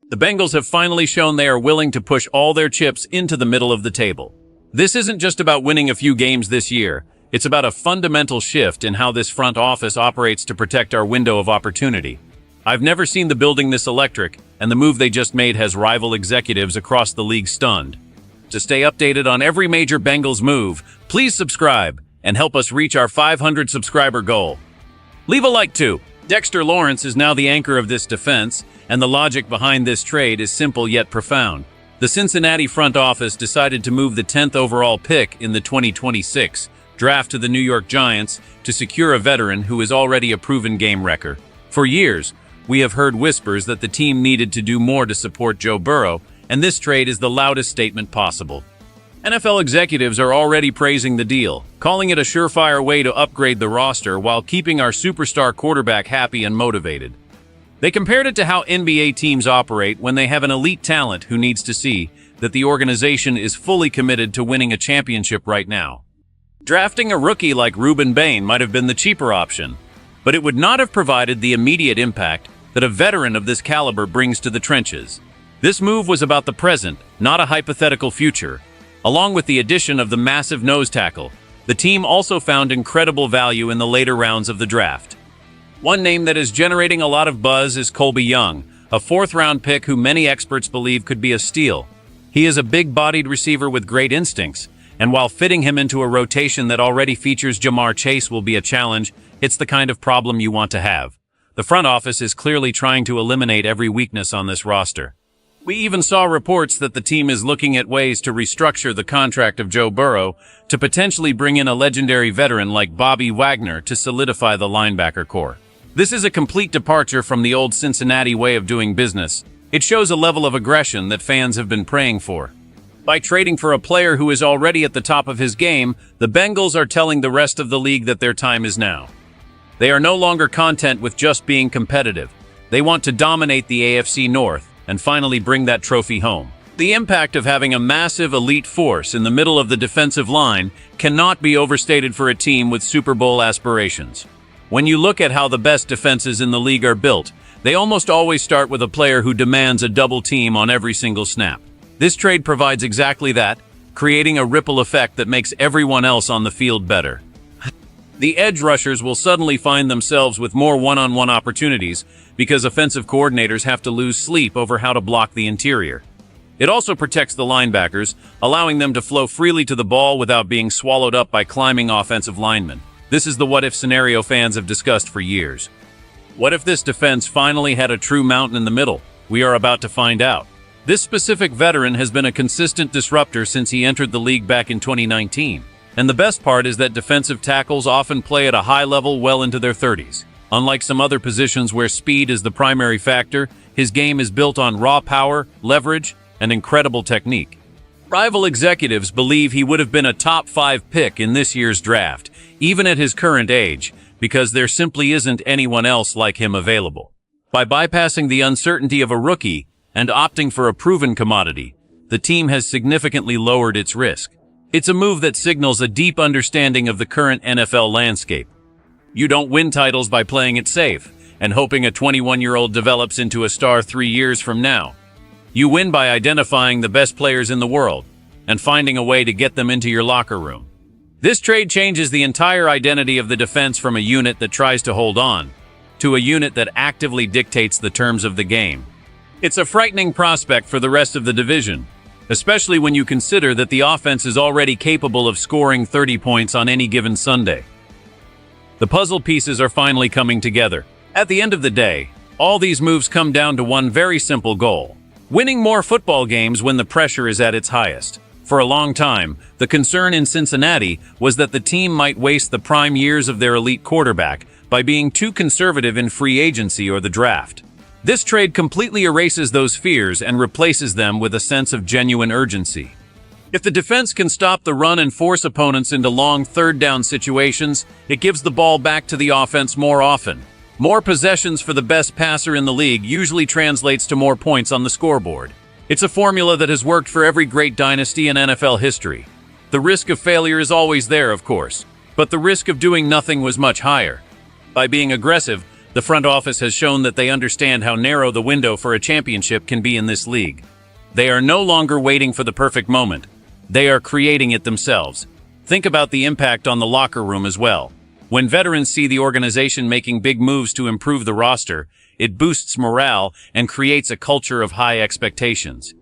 The Bengals have finally shown they are willing to push all their chips into the middle of the table. This isn't just about winning a few games this year. It's about a fundamental shift in how this front office operates to protect our window of opportunity. I've never seen the building this electric, and the move they just made has rival executives across the league stunned. To stay updated on every major Bengals move, please subscribe and help us reach our 500 subscriber goal. Leave a like too. Dexter Lawrence is now the anchor of this defense, and the logic behind this trade is simple yet profound. The Cincinnati front office decided to move the 10th overall pick in the 2026 draft to the New York Giants to secure a veteran who is already a proven game wrecker. For years, we have heard whispers that the team needed to do more to support Joe Burrow, and this trade is the loudest statement possible. NFL executives are already praising the deal, calling it a surefire way to upgrade the roster while keeping our superstar quarterback happy and motivated. They compared it to how NBA teams operate when they have an elite talent who needs to see that the organization is fully committed to winning a championship right now. Drafting a rookie like Ruben Bain might have been the cheaper option, but it would not have provided the immediate impact that a veteran of this caliber brings to the trenches. This move was about the present, not a hypothetical future. Along with the addition of the massive nose tackle, the team also found incredible value in the later rounds of the draft. One name that is generating a lot of buzz is Colby Young, a fourth-round pick who many experts believe could be a steal. He is a big-bodied receiver with great instincts, and while fitting him into a rotation that already features Jamar Chase will be a challenge, it's the kind of problem you want to have. The front office is clearly trying to eliminate every weakness on this roster. We even saw reports that the team is looking at ways to restructure the contract of Joe Burrow to potentially bring in a legendary veteran like Bobby Wagner to solidify the linebacker core. This is a complete departure from the old Cincinnati way of doing business. It shows a level of aggression that fans have been praying for. By trading for a player who is already at the top of his game, the Bengals are telling the rest of the league that their time is now. They are no longer content with just being competitive. They want to dominate the AFC North and finally bring that trophy home. The impact of having a massive elite force in the middle of the defensive line cannot be overstated for a team with Super Bowl aspirations. When you look at how the best defenses in the league are built, they almost always start with a player who demands a double team on every single snap. This trade provides exactly that, creating a ripple effect that makes everyone else on the field better. The edge rushers will suddenly find themselves with more one-on-one opportunities because offensive coordinators have to lose sleep over how to block the interior. It also protects the linebackers, allowing them to flow freely to the ball without being swallowed up by climbing offensive linemen. This is the what-if scenario fans have discussed for years. What if this defense finally had a true mountain in the middle? We are about to find out. This specific veteran has been a consistent disruptor since he entered the league back in 2019. And the best part is that defensive tackles often play at a high level well into their 30s. Unlike some other positions where speed is the primary factor, his game is built on raw power, leverage, and incredible technique. Rival executives believe he would have been a top 5 pick in this year's draft, even at his current age, because there simply isn't anyone else like him available. By bypassing the uncertainty of a rookie and opting for a proven commodity, the team has significantly lowered its risk. It's a move that signals a deep understanding of the current NFL landscape. You don't win titles by playing it safe and hoping a 21-year-old develops into a star 3 years from now. You win by identifying the best players in the world and finding a way to get them into your locker room. This trade changes the entire identity of the defense from a unit that tries to hold on to a unit that actively dictates the terms of the game. It's a frightening prospect for the rest of the division, especially when you consider that the offense is already capable of scoring 30 points on any given Sunday. The puzzle pieces are finally coming together. At the end of the day, all these moves come down to one very simple goal: winning more football games when the pressure is at its highest. For a long time, the concern in Cincinnati was that the team might waste the prime years of their elite quarterback by being too conservative in free agency or the draft. This trade completely erases those fears and replaces them with a sense of genuine urgency. If the defense can stop the run and force opponents into long third-down situations, it gives the ball back to the offense more often. More possessions for the best passer in the league usually translates to more points on the scoreboard. It's a formula that has worked for every great dynasty in NFL history. The risk of failure is always there, of course, but the risk of doing nothing was much higher. By being aggressive, The front office has shown that they understand how narrow the window for a championship can be in this league. They are no longer waiting for the perfect moment. They are creating it themselves. Think about the impact on the locker room as well. When veterans see the organization making big moves to improve the roster, it boosts morale and creates a culture of high expectations.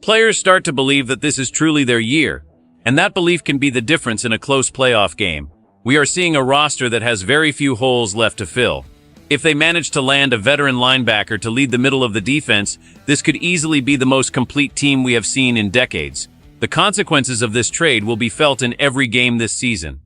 Players start to believe that this is truly their year, and that belief can be the difference in a close playoff game. We are seeing a roster that has very few holes left to fill. If they manage to land a veteran linebacker to lead the middle of the defense, this could easily be the most complete team we have seen in decades. The consequences of this trade will be felt in every game this season.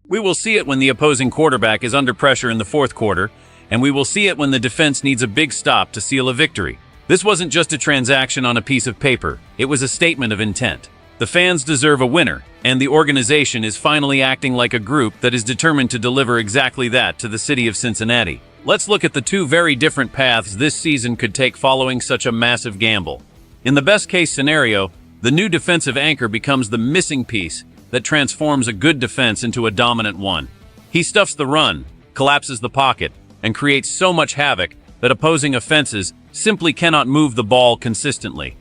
We will see it when the opposing quarterback is under pressure in the fourth quarter, and we will see it when the defense needs a big stop to seal a victory. This wasn't just a transaction on a piece of paper, it was a statement of intent. The fans deserve a winner, and the organization is finally acting like a group that is determined to deliver exactly that to the city of Cincinnati. Let's look at the two very different paths this season could take following such a massive gamble. In the best-case scenario, the new defensive anchor becomes the missing piece that transforms a good defense into a dominant one. He stuffs the run, collapses the pocket, and creates so much havoc that opposing offenses simply cannot move the ball consistently.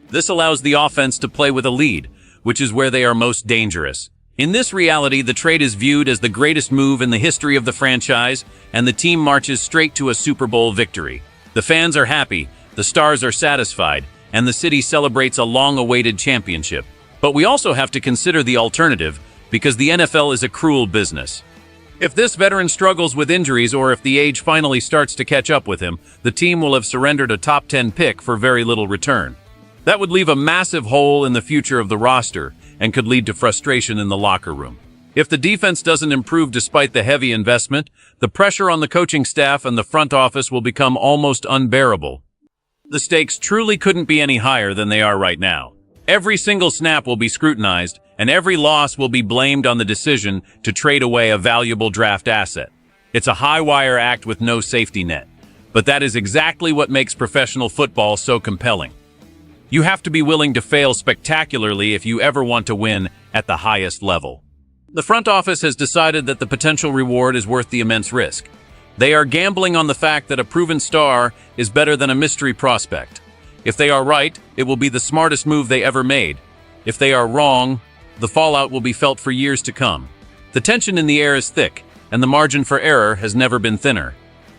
This allows the offense to play with a lead, which is where they are most dangerous. In this reality, the trade is viewed as the greatest move in the history of the franchise, and the team marches straight to a Super Bowl victory. The fans are happy, the stars are satisfied, and the city celebrates a long-awaited championship. But we also have to consider the alternative, because the NFL is a cruel business. If this veteran struggles with injuries or if the age finally starts to catch up with him, the team will have surrendered a top 10 pick for very little return. That would leave a massive hole in the future of the roster and could lead to frustration in the locker room. If the defense doesn't improve despite the heavy investment, the pressure on the coaching staff and the front office will become almost unbearable. The stakes truly couldn't be any higher than they are right now. Every single snap will be scrutinized, and every loss will be blamed on the decision to trade away a valuable draft asset. It's a high-wire act with no safety net. But that is exactly what makes professional football so compelling. You have to be willing to fail spectacularly if you ever want to win at the highest level. The front office has decided that the potential reward is worth the immense risk. They are gambling on the fact that a proven star is better than a mystery prospect. If they are right, it will be the smartest move they ever made. If they are wrong, the fallout will be felt for years to come. The tension in the air is thick, and the margin for error has never been thinner.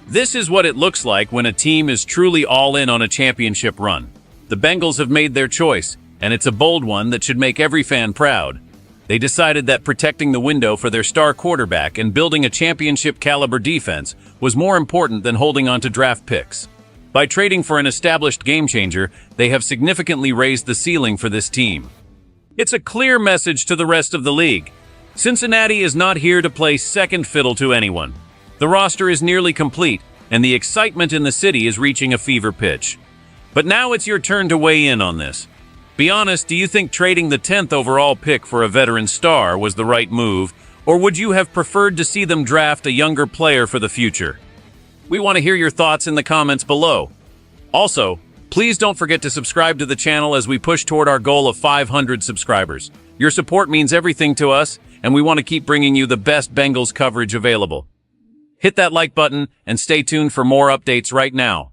This is what it looks like when a team is truly all in on a championship run. The Bengals have made their choice, and it's a bold one that should make every fan proud. They decided that protecting the window for their star quarterback and building a championship-caliber defense was more important than holding on to draft picks. By trading for an established game-changer, they have significantly raised the ceiling for this team. It's a clear message to the rest of the league. Cincinnati is not here to play second fiddle to anyone. The roster is nearly complete, and the excitement in the city is reaching a fever pitch. But now it's your turn to weigh in on this. Be honest, do you think trading the 10th overall pick for a veteran star was the right move, or would you have preferred to see them draft a younger player for the future? We want to hear your thoughts in the comments below. Also, please don't forget to subscribe to the channel as we push toward our goal of 500 subscribers. Your support means everything to us, and we want to keep bringing you the best Bengals coverage available. Hit that like button and stay tuned for more updates right now.